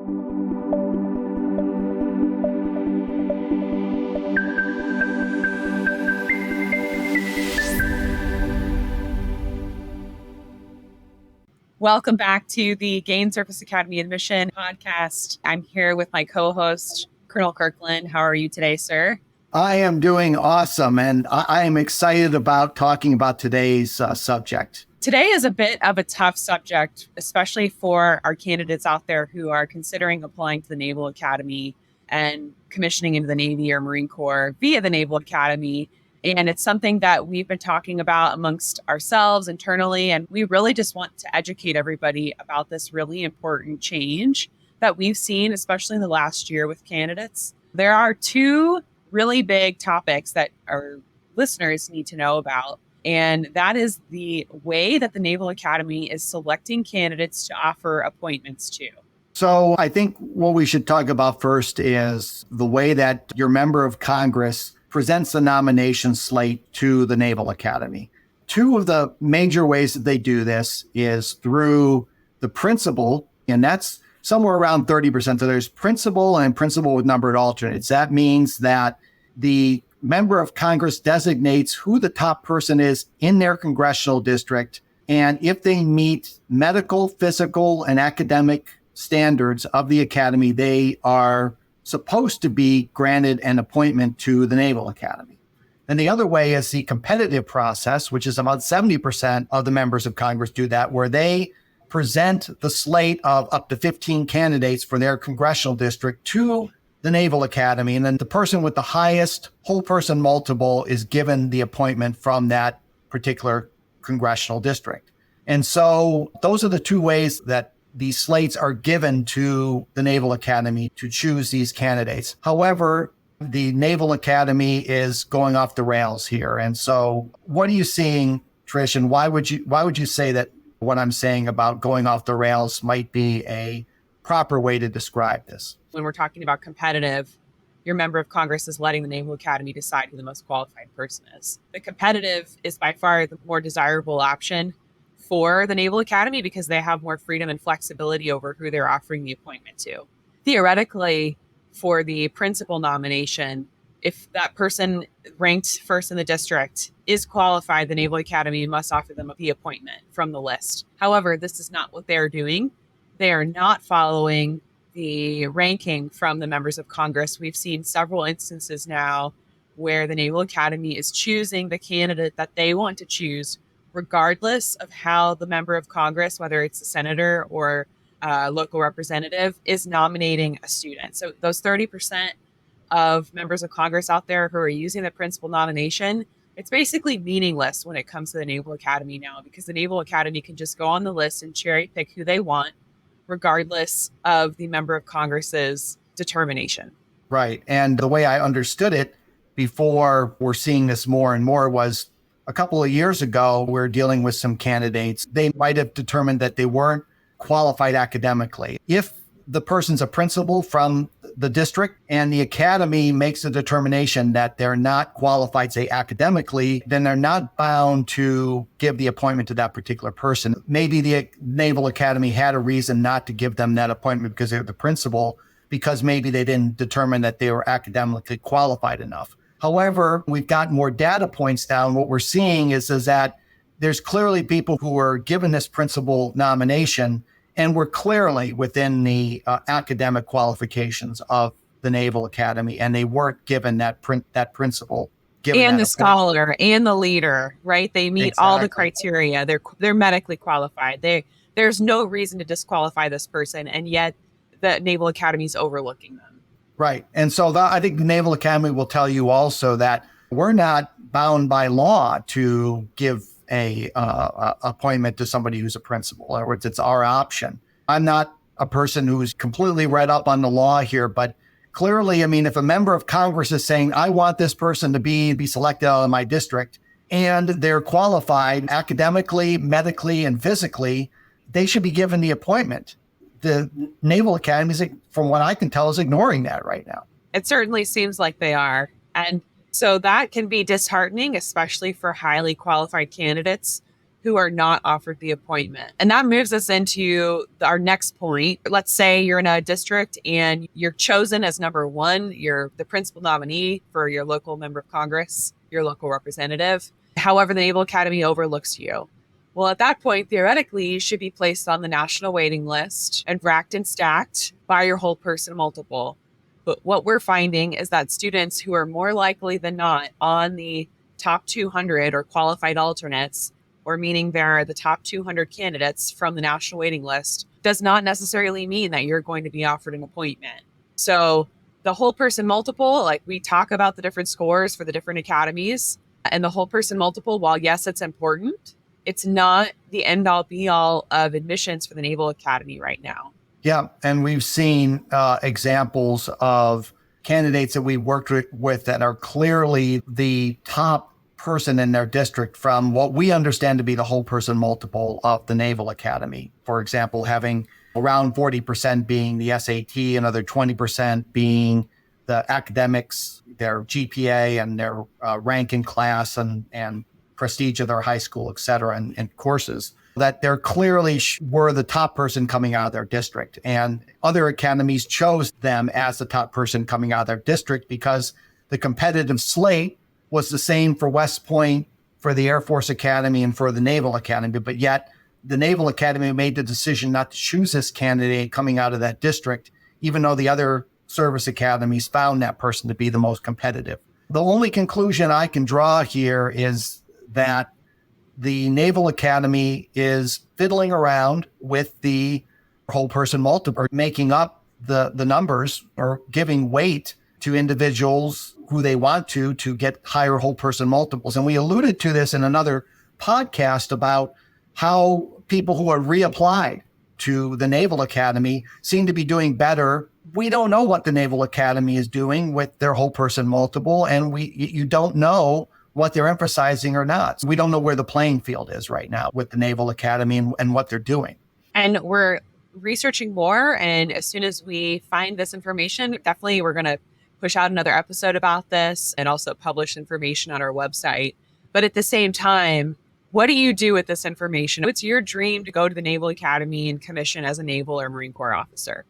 Welcome back to the Gain Surface Academy Admission podcast. I'm here with my co-host, Colonel Kirkland. How are you today, sir? I am doing awesome, and I am excited about talking about today's subject. Today is a bit of a tough subject, especially for our candidates out there who are considering applying to the Naval Academy and commissioning into the Navy or Marine Corps via the Naval Academy. And it's something that we've been talking about amongst ourselves internally. And we really just want to educate everybody about this really important change that we've seen, especially in the last year with candidates. There are two really big topics that our listeners need to know about. And that is the way that the Naval Academy is selecting candidates to offer appointments to. So I think what we should talk about first is the way that your member of Congress presents the nomination slate to the Naval Academy. Two of the major ways that they do this is through the principal, and that's somewhere around 30%. So there's principal and principal with numbered alternates. That means that the member of Congress designates who the top person is in their congressional district. And if they meet medical, physical, and academic standards of the Academy, they are supposed to be granted an appointment to the Naval Academy. And the other way is the competitive process, which is about 70% of the members of Congress do that, where they present the slate of up to 15 candidates for their congressional district to the Naval Academy. And then the person with the highest whole person multiple is given the appointment from that particular congressional district. And so those are the two ways that these slates are given to the Naval Academy to choose these candidates. However, the Naval Academy is going off the rails here. And so what are you seeing, Trish, and why would you say that what I'm saying about going off the rails might be a proper way to describe this? When we're talking about competitive, your member of Congress is letting the Naval Academy decide who the most qualified person is. The competitive is by far the more desirable option for the Naval Academy because they have more freedom and flexibility over who they're offering the appointment to. Theoretically, for the principal nomination, if that person ranked first in the district is qualified, the Naval Academy must offer them the appointment from the list. However, this is not what they're doing. They are not following the ranking from the members of Congress. We've seen several instances now where the Naval Academy is choosing the candidate that they want to choose, regardless of how the member of Congress, whether it's a senator or a local representative, is nominating a student. So those 30% of members of Congress out there who are using the principal nomination, it's basically meaningless when it comes to the Naval Academy now, because the Naval Academy can just go on the list and cherry pick who they want, regardless of the member of Congress's determination. Right. And the way I understood it before we're seeing this more and more was a couple of years ago, we're dealing with some candidates. They might have determined that they weren't qualified academically. If the person's a principal from the district and the academy makes a determination that they're not qualified, say academically, then they're not bound to give the appointment to that particular person. Maybe the Naval Academy had a reason not to give them that appointment because they're the principal, because maybe they didn't determine that they were academically qualified enough. However, we've got more data points now, and what we're seeing is that there's clearly people who were given this principal nomination and were clearly within the academic qualifications of the Naval Academy, and they weren't given that principal. And the scholar and the leader, right? They meet all the criteria. They're medically qualified. There's no reason to disqualify this person, and yet the Naval Academy is overlooking them. Right. And so I think the Naval Academy will tell you also that we're not bound by law to give a appointment to somebody who's a principal. In other words, it's our option. I'm not a person who's completely read up on the law here, but clearly, I mean, if a member of Congress is saying, I want this person to be selected out of my district, and they're qualified academically, medically, and physically, they should be given the appointment. The Naval Academy, from what I can tell, is ignoring that right now. It certainly seems like they are. And so that can be disheartening, especially for highly qualified candidates who are not offered the appointment. And that moves us into our next point. Let's say you're in a district and you're chosen as number one, you're the principal nominee for your local member of Congress, your local representative. However, the Naval Academy overlooks you. Well, at that point, theoretically, you should be placed on the national waiting list and racked and stacked by your whole person multiple. But what we're finding is that students who are more likely than not on the top 200 or qualified alternates, or meaning they're the top 200 candidates from the national waiting list, does not necessarily mean that you're going to be offered an appointment. So the whole person multiple, like we talk about the different scores for the different academies, and the whole person multiple, while yes, it's important, it's not the end all be all of admissions for the Naval Academy right now. Yeah, and we've seen examples of candidates that we worked with that are clearly the top person in their district from what we understand to be the whole person multiple of the Naval Academy. For example, having around 40% being the SAT, another 20% being the academics, their GPA and their rank in class and prestige of their high school, et cetera, and courses, that they're clearly were the top person coming out of their district. And other academies chose them as the top person coming out of their district because the competitive slate was the same for West Point, for the Air Force Academy, and for the Naval Academy. But yet the Naval Academy made the decision not to choose this candidate coming out of that district, even though the other service academies found that person to be the most competitive. The only conclusion I can draw here is that the Naval Academy is fiddling around with the whole person multiple, or making up the numbers or giving weight to individuals who they want to get higher whole person multiples. And we alluded to this in another podcast about how people who are reapplied to the Naval Academy seem to be doing better. We don't know what the Naval Academy is doing with their whole person multiple, and you don't know what they're emphasizing or not. So we don't know where the playing field is right now with the Naval Academy and what they're doing. And we're researching more. And as soon as we find this information, definitely we're going to push out another episode about this and also publish information on our website. But at the same time, what do you do with this information? It's your dream to go to the Naval Academy and commission as a Naval or Marine Corps officer.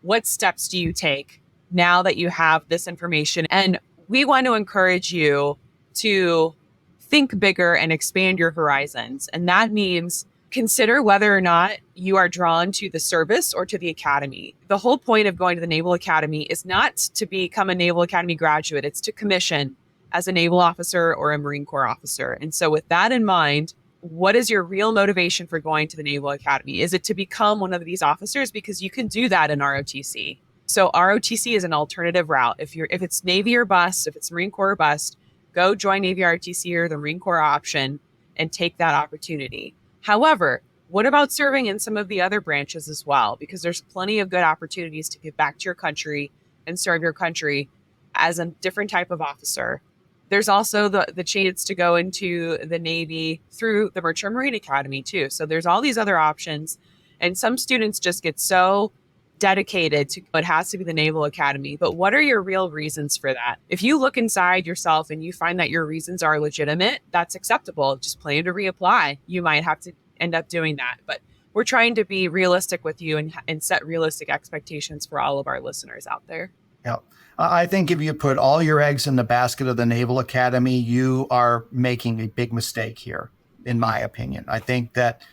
What steps do you take now that you have this information? And we want to encourage you to think bigger and expand your horizons. And that means consider whether or not you are drawn to the service or to the academy. The whole point of going to the Naval Academy is not to become a Naval Academy graduate. It's to commission as a naval officer or a Marine Corps officer. And so with that in mind, what is your real motivation for going to the Naval Academy? Is it to become one of these officers? Because you can do that in ROTC. So ROTC is an alternative route. If it's Navy or bust, if it's Marine Corps or bust, go join Navy ROTC or the Marine Corps option and take that opportunity. However, what about serving in some of the other branches as well? Because there's plenty of good opportunities to give back to your country and serve your country as a different type of officer. There's also the chance to go into the Navy through the Merchant Marine Academy too. So there's all these other options. And some students just get so dedicated to it has to be the Naval Academy. But what are your real reasons for that? If you look inside yourself and you find that your reasons are legitimate, that's acceptable. Just plan to reapply. You might have to end up doing that. But we're trying to be realistic with you and set realistic expectations for all of our listeners out there. Yeah. I think if you put all your eggs in the basket of the Naval Academy, you are making a big mistake here, in my opinion. I think that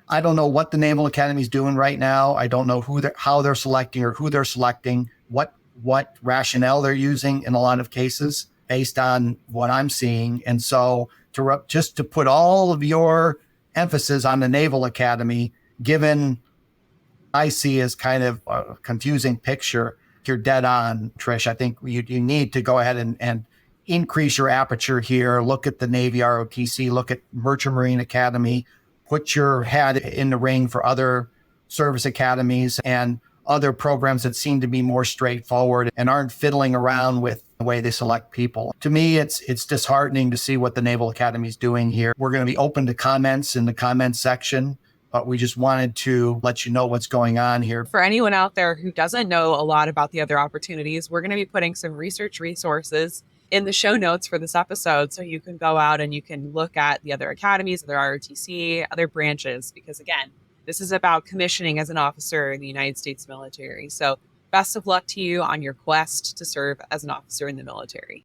I don't know what the Naval Academy is doing right now. I don't know how they're selecting or who they're selecting, what rationale they're using in a lot of cases based on what I'm seeing. And so just to put all of your emphasis on the Naval Academy, given I see as kind of a confusing picture, you're dead on, Trish. I think you need to go ahead and increase your aperture here. Look at the Navy ROTC, look at Merchant Marine Academy, put your hat in the ring for other service academies and other programs that seem to be more straightforward and aren't fiddling around with the way they select people. To me, it's disheartening to see what the Naval Academy is doing here. We're going to be open to comments in the comments section, but we just wanted to let you know what's going on here. For anyone out there who doesn't know a lot about the other opportunities, we're going to be putting some research resources in the show notes for this episode. So you can go out and you can look at the other academies, other ROTC, other branches, because again, this is about commissioning as an officer in the United States military. So best of luck to you on your quest to serve as an officer in the military.